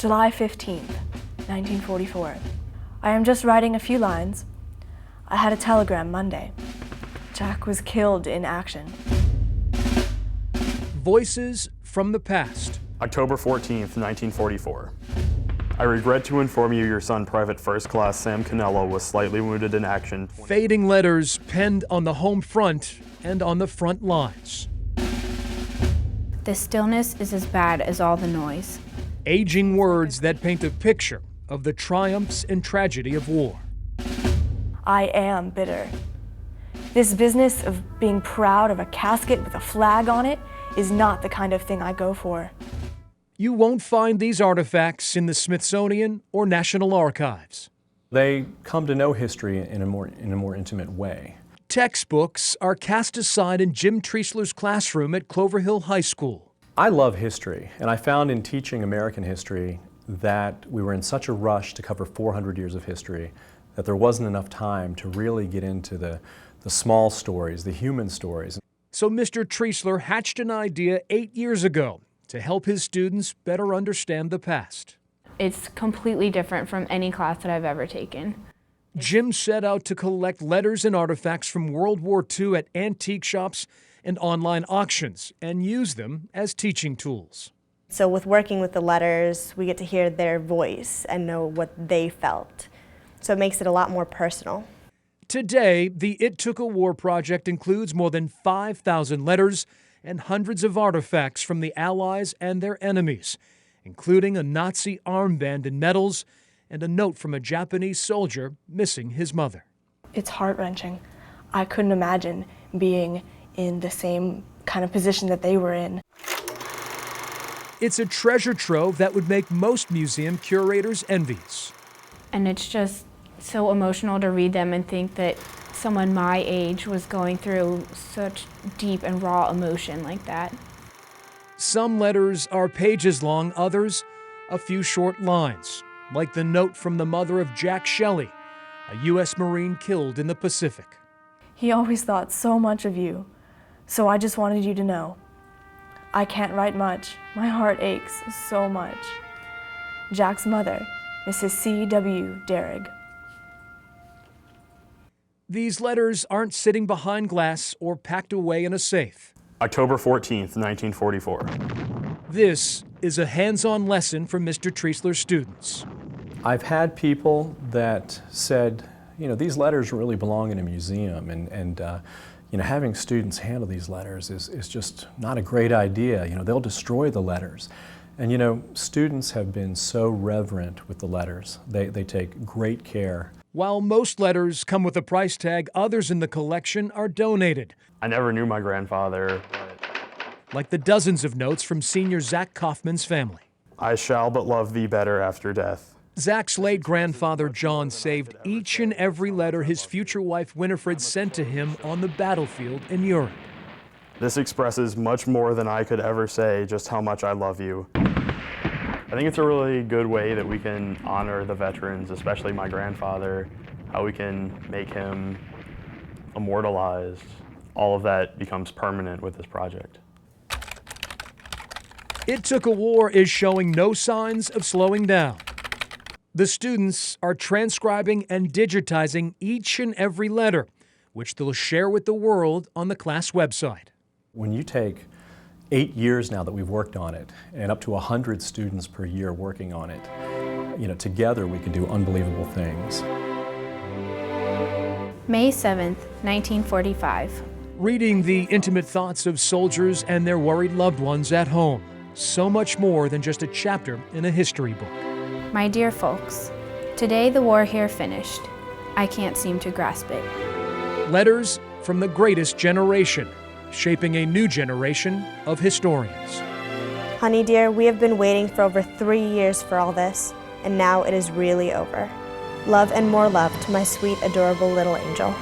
July 15th, 1944. I am just writing a few lines. I had a telegram Monday. Jack was killed in action. Voices from the past. October 14th, 1944. I regret to inform you your son, Private First Class Sam Canello, was slightly wounded in action. Fading letters penned on the home front and on the front lines. The stillness is as bad as all the noise. Aging words that paint a picture of the triumphs and tragedy of war. I am bitter. This business of being proud of a casket with a flag on it is not the kind of thing I go for. You won't find these artifacts in the Smithsonian or National Archives. They come to know history in a more intimate way. Textbooks are cast aside in Jim Treisler's classroom at Clover Hill High School. I love history, and I found in teaching American history that we were in such a rush to cover 400 years of history that there wasn't enough time to really get into the small stories, the human stories. So Mr. Treisler hatched an idea 8 years ago to help his students better understand the past. It's completely different from any class that I've ever taken. Jim set out to collect letters and artifacts from World War II at antique shops and online auctions and use them as teaching tools. So with working with the letters, we get to hear their voice and know what they felt. So it makes it a lot more personal. Today, the It Took a War project includes more than 5,000 letters and hundreds of artifacts from the Allies and their enemies, including a Nazi armband and medals and a note from a Japanese soldier missing his mother. It's heart-wrenching. I couldn't imagine being in the same kind of position that they were in. It's a treasure trove that would make most museum curators envious. And it's just so emotional to read them and think that someone my age was going through such deep and raw emotion like that. Some letters are pages long, others a few short lines, like the note from the mother of Jack Shelley, a U.S. Marine killed in the Pacific. He always thought so much of you, so I just wanted you to know. I can't write much. My heart aches so much. Jack's mother, Mrs. C.W. Derrig. These letters aren't sitting behind glass or packed away in a safe. October 14th, 1944. This is a hands-on lesson for Mr. Treisler's students. I've had people that said, these letters really belong in a museum, and having students handle these letters is just not a great idea. They'll destroy the letters. And students have been so reverent with the letters. They take great care. While most letters come with a price tag, others in the collection are donated. I never knew my grandfather. Like the dozens of notes from senior Zach Kaufman's family. I shall but love thee better after death. Zach's late grandfather John saved each and every letter his future wife Winifred sent to him on the battlefield in Europe. This expresses much more than I could ever say just how much I love you. I think it's a really good way that we can honor the veterans, especially my grandfather, how we can make him immortalized. All of that becomes permanent with this project. It Took a War is showing no signs of slowing down. The students are transcribing and digitizing each and every letter, which they'll share with the world on the class website. When you take 8 years now that we've worked on it, and up to 100 students per year working on it, together we can do unbelievable things. May 7th, 1945. Reading the intimate thoughts of soldiers and their worried loved ones at home. So much more than just a chapter in a history book. My dear folks, today the war here finished. I can't seem to grasp it. Letters from the greatest generation, shaping a new generation of historians. Honey dear, we have been waiting for over 3 years for all this, and now it is really over. Love and more love to my sweet, adorable little angel.